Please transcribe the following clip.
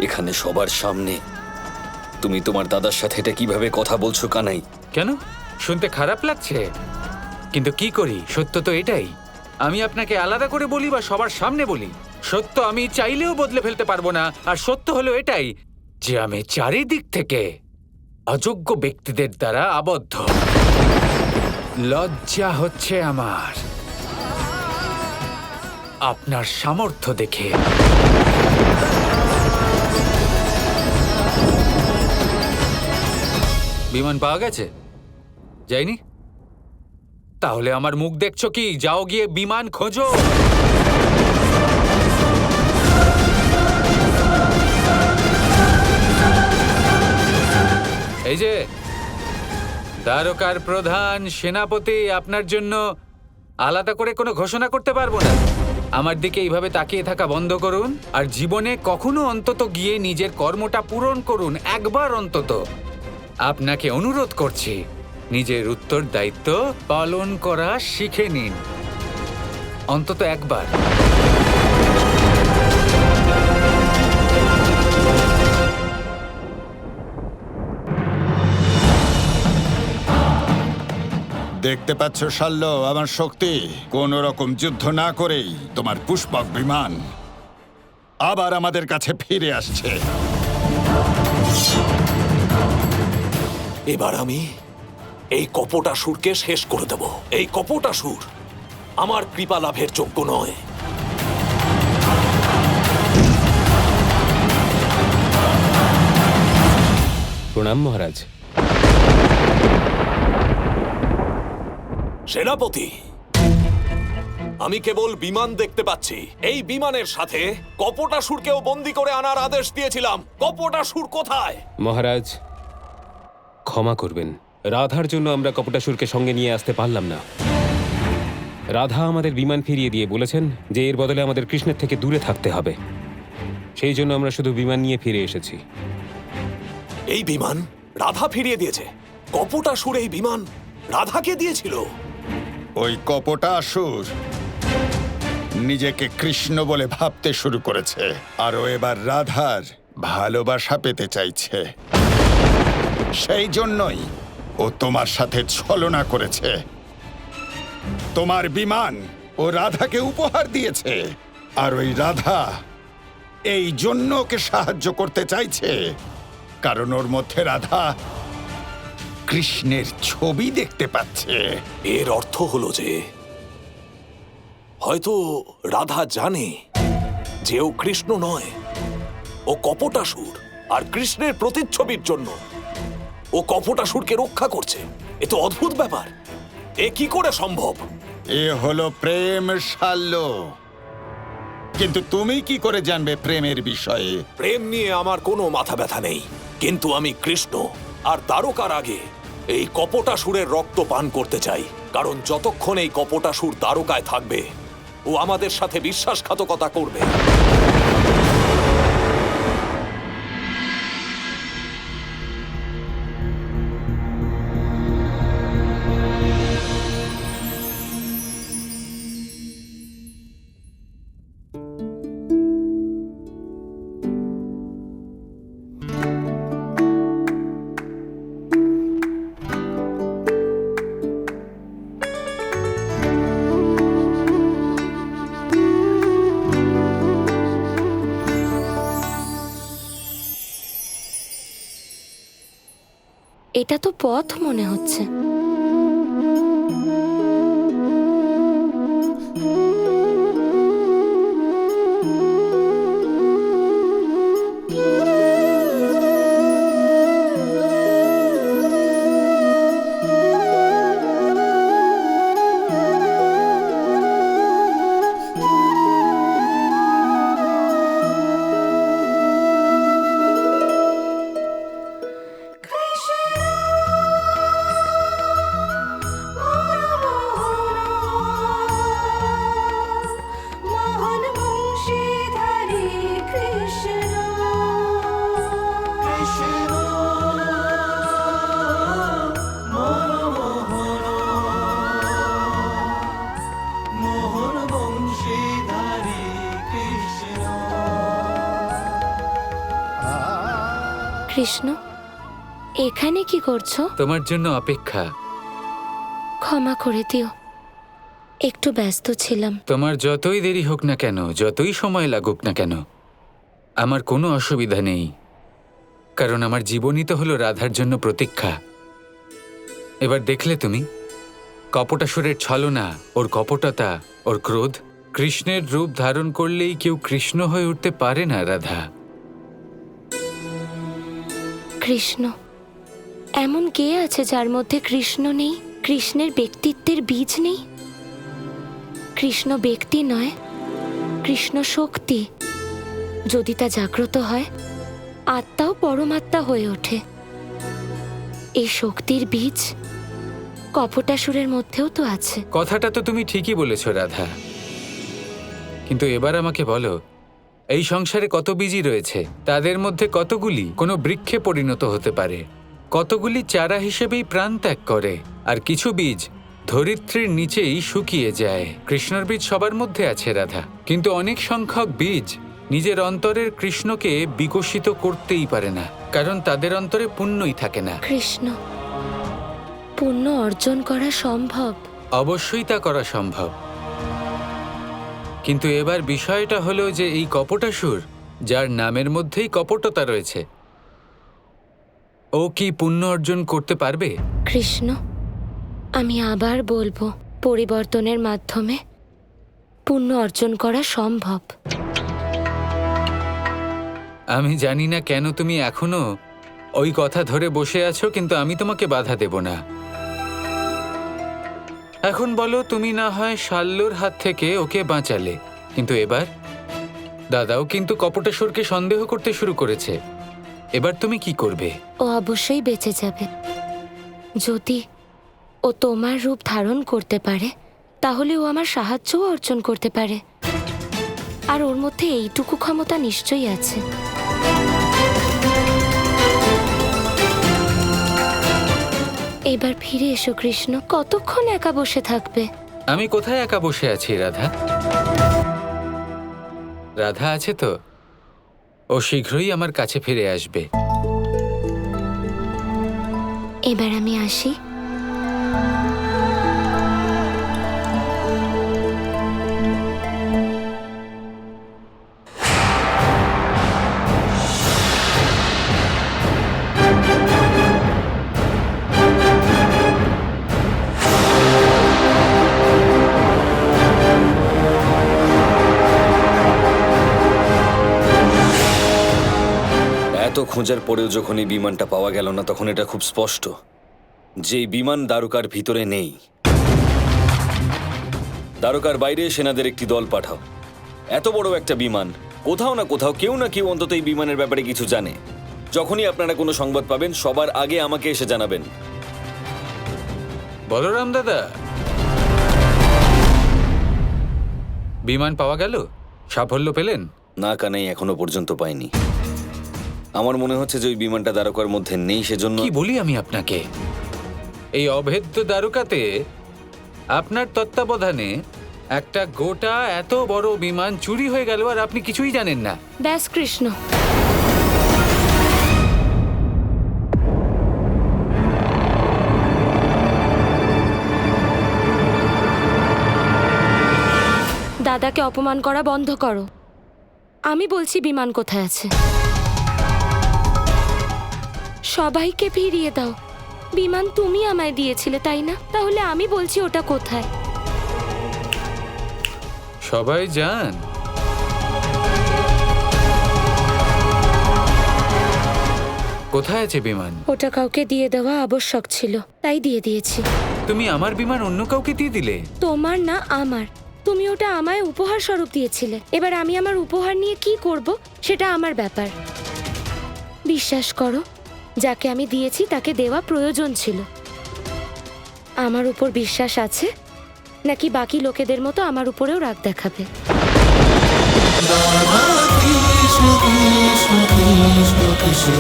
এখানে সবার সামনে তুমি তোমার দাদার সাথে এটা কিভাবে কথা বলছো কানাই? কেন? শুনতে খারাপ লাগছে? কিন্তু কি করি, সত্য তো এটাই। আমি আপনাকে আলাদা করে বলি বা সবার সামনে বলি, সত্য আমি চাইলেও বদলে ফেলতে পারবো না। আর সত্য হলো এটাই যে আমি চারিদিক থেকে অযোগ্য ব্যক্তিদের দ্বারা আবদ্ধ। লজ্জা হচ্ছে আমার আপনার সামর্থ্য দেখে। বিমান পাওয়া গেছে? যাইনি? তাহলে আমার মুখ দেখছো কি? যাও গিয়ে বিমান খোঁজো। এই যে দ্বারকার প্রধান সেনাপতি, আপনার জন্য আলাদা করে কোনো ঘোষণা করতে পারবো না। আমার দিকে এইভাবে তাকিয়ে থাকা বন্ধ করুন আর জীবনে কখনো অন্তত গিয়ে নিজের কর্মটা পূরণ করুন, একবার অন্তত। আপনাকে অনুরোধ করছি, নিজের উত্তরদায়িত্ব পালন করা শিখে নিন, অন্তত একবার। দেখতে পাচ্ছ শাল্য, আমার শক্তি কোন রকম যুদ্ধ না করেই তোমার পুষ্পক বিমান আবার আমাদের কাছে ফিরে আসছে। এবার আমি এই কপটাসুরকে শেষ করে দেব। এই কপটাসুর আমার কৃপা লাভের যোগ্য নয়। প্রণাম মহারাজ। সেনাপতি, আমি কেবল বিমান দেখতে পাচ্ছি। এই বিমানের সাথে কপটাসুরকেও বন্দী করে আনার আদেশ দিয়েছিলাম। কপটাসুর কোথায়? মহারাজ ক্ষমা করবেন, রাধার জন্য আমরা কপটাসুরকে সঙ্গে নিয়ে আসতে পারলাম না। রাধা আমাদের বিমান ফিরিয়ে দিয়ে বলেছেন যে এর বদলে আমাদের কৃষ্ণের থেকে দূরে থাকতে হবে। সেই জন্য আমরা শুধু বিমান নিয়ে ফিরে এসেছি। এই বিমান রাধা ফিরিয়ে দিয়েছে? কপটাসুর এই বিমান রাধাকে দিয়েছিল? ওই কপটাসুর নিজেকে কৃষ্ণ বলে ভাবতে শুরু করেছে, আর ও এবার রাধার ভালোবাসা পেতে চাইছে। সেই জন্যই ও তোমার সাথে ছলনা করেছে। তোমার বিমান ও রাধাকে উপহার দিয়েছে, আর ওই রাধা এই জন্য ওকে সাহায্য করতে চাইছে কারণ ওর মধ্যে রাধা কৃষ্ণের ছবি দেখতে পাচ্ছে। এর অর্থ হলো যে হয়তো রাধা জানে যে ও কৃষ্ণ নয়, ও কপটাসুর। আর কৃষ্ণের প্রতিচ্ছবির জন্য ও কপটাসুরকে রক্ষা করছে। এ তো অদ্ভুত ব্যাপার। এ কি করে সম্ভব? এ হলো প্রেম শাল্য। কিন্তু তুমি কি করে জানবে প্রেমের বিষয়ে? প্রেম নিয়ে আমার কোনো মাথা ব্যথা নেই, কিন্তু আমি কৃষ্ণ আর দ্বারকার আগে এই কপটাসুরের রক্ত পান করতে চাই। কারণ যতক্ষণ এই কপটাসুর দ্বারকায় থাকবে, ও আমাদের সাথে বিশ্বাসঘাতকতা করবে। এটা তো পথ মনে হচ্ছে। কৃষ্ণ, এখানে কি করছো? তোমার জন্য অপেক্ষা। ক্ষমা করে দিও, একটু ব্যস্ত ছিলাম। তোমার যতই দেরি হোক না কেন, যতই সময় লাগুক না কেন, আমার কোনো অসুবিধা নেই, কারণ আমার জীবনই তো হলো রাধার জন্য প্রতীক্ষা। এবার দেখলে তুমি, কপটাসুরের ছলনা, ওর কপটতা, ওর ক্রোধ। কৃষ্ণের রূপ ধারণ করলেই কেউ কৃষ্ণ হয়ে উঠতে পারে না রাধা। কৃষ্ণ, এমন কে আছে যার মধ্যে কৃষ্ণ নেই? কৃষ্ণের ব্যক্তিত্বের বীজ নেই? কৃষ্ণ ব্যক্তি নয়, কৃষ্ণ শক্তি। যদি তা জাগ্রত হয়, আত্মাও পরমাত্মা হয়ে ওঠে। এই শক্তির বীজ কপটাসুরের মধ্যেও তো আছে। কথাটা তো তুমি ঠিকই বলেছ রাধা, কিন্তু এবার আমাকে বলো, এই সংসারে কত বীজই রয়েছে, তাদের মধ্যে কতগুলি কোনো বৃক্ষে পরিণত হতে পারে, কতগুলি চারা হিসেবেই প্রাণ ত্যাগ করে, আর কিছু বীজ ধরিত্রীর নিচেই শুকিয়ে যায়। কৃষ্ণর বীজ সবার মধ্যে আছে রাধা, কিন্তু অনেক সংখ্যক বীজ নিজের অন্তরের কৃষ্ণকে বিকশিত করতেই পারে না, কারণ তাদের অন্তরে পুণ্যই থাকে না। কৃষ্ণ, পুণ্য অর্জন করা সম্ভব। অবশ্যই তা করা সম্ভব, কিন্তু এবার বিষয়টা হলো যে এই কপটাসুর, যার নামের মধ্যেই কপটতা রয়েছে, ও কি পুণ্য অর্জন করতে পারবে? কৃষ্ণ, আমি আবার বলবো, পরিবর্তনের মাধ্যমে পুণ্য অর্জন করা সম্ভব। আমি জানি না কেন তুমি এখনো ওই কথা ধরে বসে আছো, কিন্তু আমি তোমাকে বাধা দেব না। এখন বলো, তুমি না হয় শাল্যুর হাত থেকে ওকে বাঁচালে, কিন্তু এবার দাদাও কিন্তু কপটাসুরকে সন্দেহ করতে শুরু করেছে। এবার তুমি কি করবে? ও অবশ্যই বেঁচে যাবে। যদি ও তোমার রূপ ধারণ করতে পারে, তাহলে ও আমার সাহায্যও অর্জন করতে পারে, আর ওর মধ্যে এইটুকু ক্ষমতা নিশ্চয়ই আছে। এবার ফিরে এসো কৃষ্ণ, কতক্ষণ একা বসে থাকবে? আমি কোথায় একা বসে আছি রাধা? রাধা আছে তো, ও শীঘ্রই আমার কাছে ফিরে আসবে। এবার আমি আসি। এত খোঁজার পরেও যখন এই বিমানটা পাওয়া গেল না, তখন এটা খুব স্পষ্ট যে এই বিমান দ্বারকার ভিতরে নেই। দ্বারকার বাইরে সেনাদের একটি দল পাঠাও। এত বড় একটা বিমান, কোথাও না কোথাও কেউ না কেউ অন্তত এই বিমানের ব্যাপারে কিছু জানে। যখনই আপনারা কোনো সংবাদ পাবেন, সবার আগে আমাকে এসে জানাবেন। বলরাম দাদা, বিমান পাওয়া গেল? সাফল্য পেলেন? না কানাই, এখনো পর্যন্ত পাইনি। আমার মনে হচ্ছে যে ওই বিমানটা দ্বারকার মধ্যে নেই, সেজন্য কি বলি আমি আপনাকে, এই অভেদ্য দ্বারকাতে আপনার তত্ত্বাবধানে একটা গোটা এত বড় বিমান চুরি হয়ে গেল, আর আপনি কিছুই জানেন না। ব্যাস কৃষ্ণ, দাদাকে অপমান করা বন্ধ করো। আমি বলছি বিমান কোথায় আছে। সবাইকে ফিরিয়ে দাও। বিমান তুমি আমায় দিয়েছিলে, তাই না? তাহলে আমি বলছি ওটা কোথায়? সবাই যান। কোথায় আছে বিমান? ওটা কাউকে দিয়ে দেওয়া আবশ্যক ছিল, তাই দিয়ে দিয়েছি। তুমি আমার বিমান অন্য কাউকে দিয়ে দিলে? তোমার না, আমার। তুমি ওটা আমায় উপহার স্বরূপ দিয়েছিলে। এবার আমি আমার উপহার নিয়ে কি করব সেটা আমার ব্যাপার। বিশ্বাস করো, যাকে আমি দিয়েছি তাকে দেওয়া প্রয়োজন ছিল। আমার উপর বিশ্বাস আছে নাকি বাকি লোকেদের মতো আমার উপরেও রাগ দেখাবে? Krishna Krishna Krishna Krishna